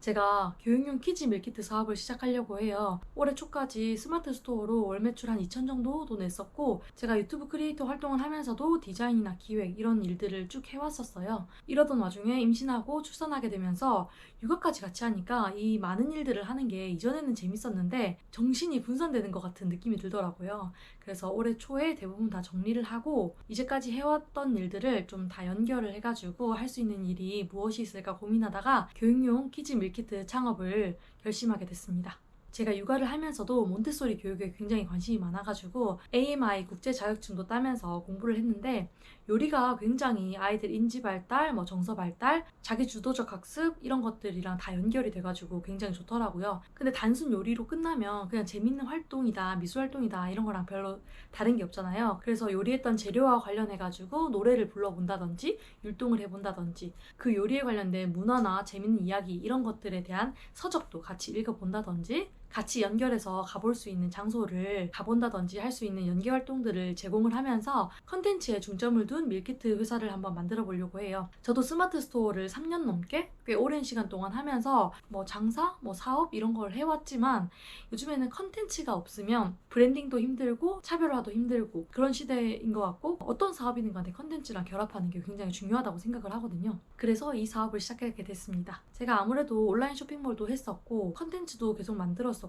제가 교육용 키즈 밀키트 사업을 시작하려고 해요. 올해 초까지 스마트 스토어로 월 매출 한 2천 정도도 냈었고, 제가 유튜브 크리에이터 활동을 하면서도 디자인이나 기획 이런 일들을 쭉 해왔었어요. 이러던 와중에 임신하고 출산하게 되면서 육아까지 같이 하니까 이 많은 일들을 하는 게 이전에는 재밌었는데 정신이 분산되는 것 같은 느낌이 들더라고요. 그래서 올해 초에 대부분 다 정리를 하고 이제까지 해왔던 일들을 좀 다 연결을 해가지고 할 수 있는 일이 무엇이 있을까 고민하다가 교육용 키즈 밀키트 창업을 결심하게 됐습니다. 제가 육아를 하면서도 몬테소리 교육에 굉장히 관심이 많아가지고 AMI 국제 자격증도 따면서 공부를 했는데, 요리가 굉장히 아이들 인지 발달, 정서 발달, 자기 주도적 학습 이런 것들이랑 다 연결이 돼가지고 굉장히 좋더라고요. 근데 단순 요리로 끝나면 그냥 재밌는 활동이다, 미술 활동이다 이런 거랑 별로 다른 게 없잖아요. 그래서 요리했던 재료와 관련해가지고 노래를 불러본다든지 율동을 해본다든지, 그 요리에 관련된 문화나 재밌는 이야기 이런 것들에 대한 서적도 같이 읽어본다든지, 같이 연결해서 가볼 수 있는 장소를 가본다든지 할 수 있는 연계 활동들을 제공을 하면서 컨텐츠에 중점을 둔 밀키트 회사를 한번 만들어 보려고 해요. 저도 스마트 스토어를 3년 넘게 꽤 오랜 시간 동안 하면서 장사, 사업 이런 걸 해왔지만, 요즘에는 컨텐츠가 없으면 브랜딩도 힘들고 차별화도 힘들고 그런 시대인 것 같고, 어떤 사업이든 간에 컨텐츠랑 결합하는 게 굉장히 중요하다고 생각을 하거든요. 그래서 이 사업을 시작하게 됐습니다. 제가 아무래도 온라인 쇼핑몰도 했었고 컨텐츠도 계속 만들었었고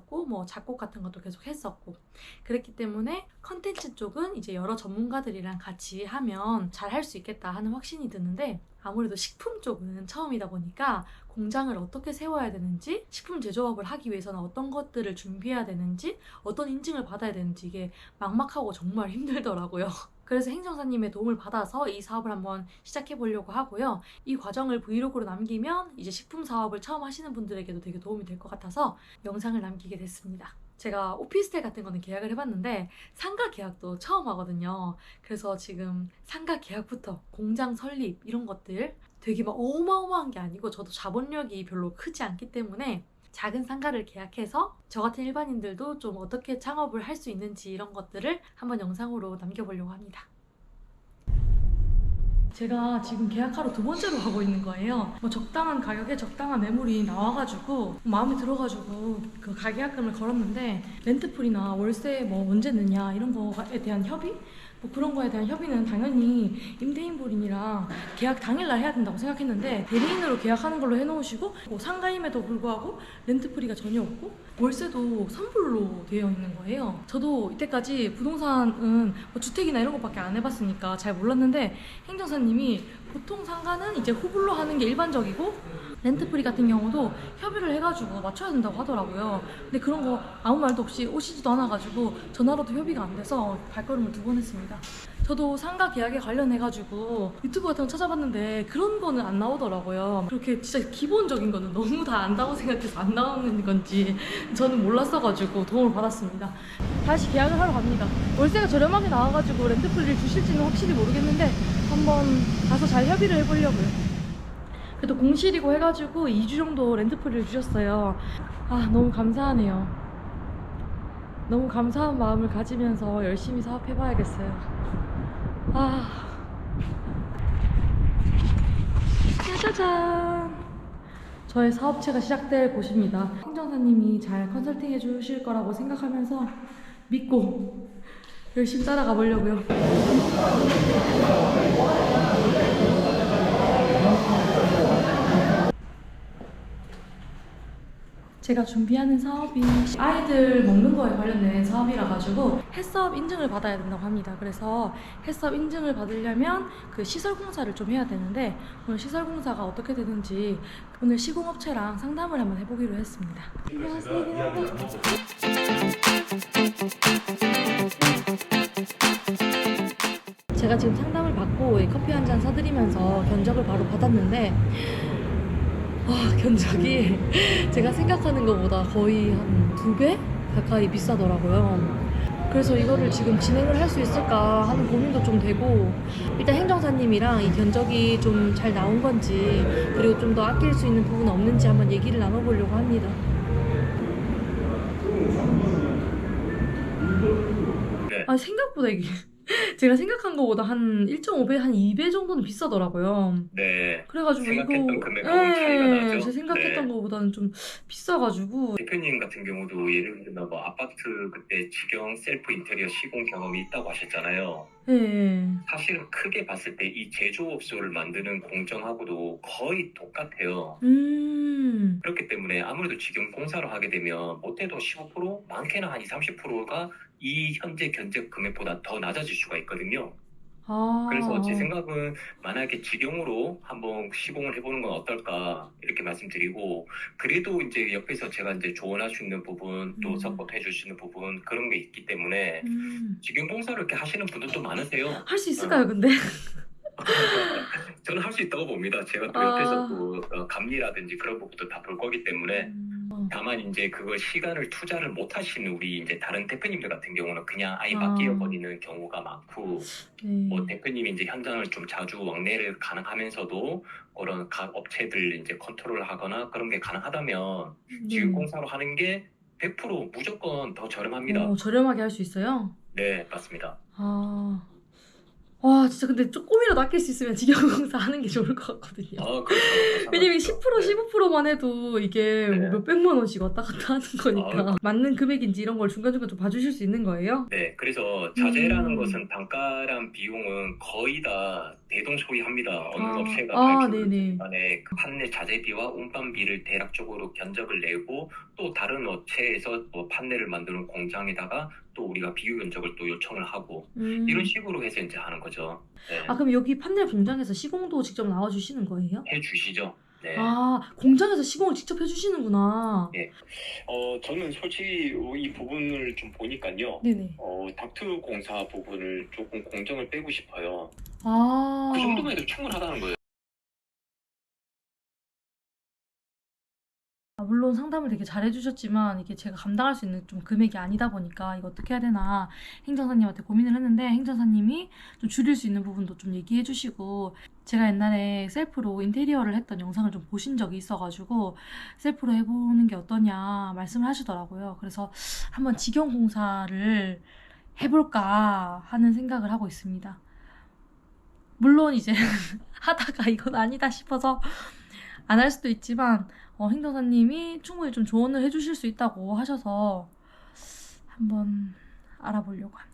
작곡 같은 것도 계속 했었고, 그랬기 때문에 컨텐츠 쪽은 이제 여러 전문가들이랑 같이 하면 잘 할 수 있겠다 하는 확신이 드는데, 아무래도 식품 쪽은 처음이다 보니까 공장을 어떻게 세워야 되는지, 식품 제조업을 하기 위해서는 어떤 것들을 준비해야 되는지, 어떤 인증을 받아야 되는지 이게 막막하고 정말 힘들더라고요. 그래서 행정사님의 도움을 받아서 이 사업을 한번 시작해 보려고 하고요. 이 과정을 브이로그로 남기면 이제 식품 사업을 처음 하시는 분들에게도 되게 도움이 될 것 같아서 영상을 남기게 됐습니다. 제가 오피스텔 같은 거는 계약을 해봤는데 상가 계약도 처음 하거든요. 그래서 지금 상가 계약부터 공장 설립 이런 것들 되게 막 어마어마한 게 아니고, 저도 자본력이 별로 크지 않기 때문에 작은 상가를 계약해서 저 같은 일반인들도 좀 어떻게 창업을 할 수 있는지 이런 것들을 한번 영상으로 남겨보려고 합니다. 제가 지금 계약하러 두 번째로 하고 있는 거예요. 적당한 가격에 적당한 매물이 나와가지고 마음에 들어가지고 그 가계약금을 걸었는데, 렌트풀이나 월세 언제 내냐 이런 거에 대한 협의? 그런 거에 대한 협의는 당연히 임대인분이랑 계약 당일날 해야 된다고 생각했는데, 대리인으로 계약하는 걸로 해놓으시고 상가임에도 불구하고 렌트프리가 전혀 없고 월세도 선불로 되어 있는 거예요. 저도 이때까지 부동산은 주택이나 이런 것밖에 안 해봤으니까 잘 몰랐는데, 행정사님이 보통 상가는 이제 후불로 하는 게 일반적이고 렌트프리 같은 경우도 협의를 해가지고 맞춰야 된다고 하더라고요. 근데 그런 거 아무 말도 없이 오시지도 않아가지고 전화로도 협의가 안 돼서 발걸음을 두 번 했습니다. 저도 상가 계약에 관련해가지고 유튜브 같은 거 찾아봤는데 그런 거는 안 나오더라고요. 그렇게 진짜 기본적인 거는 너무 다 안다고 생각해서 안 나오는 건지 저는 몰랐어가지고 도움을 받았습니다. 다시 계약을 하러 갑니다. 월세가 저렴하게 나와가지고 렌트프리를 주실지는 확실히 모르겠는데 한번 가서 잘 협의를 해보려고요. 그래도 공실이고 해가지고 2주 정도 렌트프리를 주셨어요. 너무 감사하네요. 너무 감사한 마음을 가지면서 열심히 사업해봐야겠어요. 짜자잔! 저의 사업체가 시작될 곳입니다. 행정사님이 잘 컨설팅 해주실 거라고 생각하면서 믿고 열심히 따라가 보려고요. 제가 준비하는 사업이 아이들 먹는 거에 관련된 사업이라 가지고 햇사업 인증을 받아야 된다고 합니다. 그래서 햇사업 인증을 받으려면 그 시설 공사를 좀 해야 되는데, 오늘 시설 공사가 어떻게 되는지 오늘 시공업체랑 상담을 한번 해보기로 했습니다. 안녕하세요. 제가 지금 상담을 받고 커피 한 잔 사드리면서 견적을 바로 받았는데, 견적이 제가 생각하는 것보다 거의 한 2배 가까이 비싸더라고요. 그래서 이거를 지금 진행을 할 수 있을까 하는 고민도 좀 되고, 일단 행정사님이랑 이 견적이 좀 잘 나온 건지, 그리고 좀 더 아낄 수 있는 부분은 없는지 한번 얘기를 나눠보려고 합니다. 생각보다 이게 제가 생각한 것보다 한 1.5배, 한 2배 정도는 비싸더라고요. 네. 그래가지고 생각했던 이거, 금액하고는 차이가 예, 제 나죠. 생각했던 네. 것보다는 좀 비싸가지고, 대표님 같은 경우도 예를 들면 뭐 아파트 그때 직영 셀프 인테리어 시공 경험이 있다고 하셨잖아요. 예, 예. 사실은 크게 봤을 때 이 제조업소를 만드는 공정하고도 거의 똑같아요. 음, 그렇기 때문에 아무래도 직영 공사를 하게 되면 못해도 15%, 많게는 한 20, 30%가 이 현재 견적 금액보다 더 낮아질 수가 있거든요. 그래서 제 아, 생각은 만약에 직영으로 한번 시공을 해보는 건 어떨까 이렇게 말씀드리고, 그래도 이제 옆에서 제가 이제 조언할 수 있는 부분 또 서포트 해줄 수 있는 부분 그런 게 있기 때문에 직영 공사를 이렇게 하시는 분들도 많으세요. 할 수 있을까요, 근데? 저는 할 수 있다고 봅니다. 제가 또 옆에서 아, 또 감리라든지 그런 부분도 다 볼 거기 때문에. 다만 이제 그걸 시간을 투자를 못 하시는 우리 이제 다른 대표님들 같은 경우는 그냥 아예 맡겨 아, 버리는 경우가 많고, 뭐 네. 대표님이 이제 현장을 좀 자주 왕래를 가능하면서도 그런 각 업체들 이제 컨트롤을 하거나 그런 게 가능하다면 지금 네. 공사로 하는 게 100% 무조건 더 저렴합니다. 저렴하게 할 수 있어요? 네, 맞습니다. 아, 와, 진짜 근데 조금이라도 아낄 수 있으면 직영공사 하는 게 좋을 것 같거든요. 그렇죠. 왜냐면 마찬가지죠. 10%, 네, 15%만 해도 이게 뭐 네. 몇백만 원씩 왔다 갔다 하는 아, 거니까. 맞는 금액인지 이런 걸 중간중간 좀 봐주실 수 있는 거예요? 네, 그래서 자재라는 음, 것은 단가란 비용은 거의 다 대동소이합니다. 어느 업체가 밝히는 네네. 간에 그 판넬 자재비와 운반비를 대략적으로 견적을 내고, 또 다른 업체에서 뭐 판넬을 만드는 공장에다가 또 우리가 비교 견적을 또 요청을 하고, 이런 음. 식으로 해서 이제 하는 거죠. 네, 그럼 여기 판넬 공장에서 시공도 직접 나와주시는 거예요? 해주시죠. 네. 공장에서 시공을 직접 해주시는구나. 예. 저는 솔직히 이 부분을 좀 보니까요. 네네. 닥트 공사 부분을 조금 공정을 빼고 싶어요. 그 아, 정도면 해도 충분하다는 거예요. 물론 상담을 되게 잘 해주셨지만 이게 제가 감당할 수 있는 좀 금액이 아니다 보니까 이거 어떻게 해야 되나 행정사님한테 고민을 했는데 행정사님이 좀 줄일 수 있는 부분도 좀 얘기해 주시고 제가 옛날에 셀프로 인테리어를 했던 영상을 좀 보신 적이 있어가지고 셀프로 해보는 게 어떠냐 말씀을 하시더라고요. 그래서 한번 직영공사를 해볼까 하는 생각을 하고 있습니다. 물론 이제 하다가 이건 아니다 싶어서 안 할 수도 있지만 행정사님이 충분히 좀 조언을 해주실 수 있다고 하셔서 한번 알아보려고 합니다.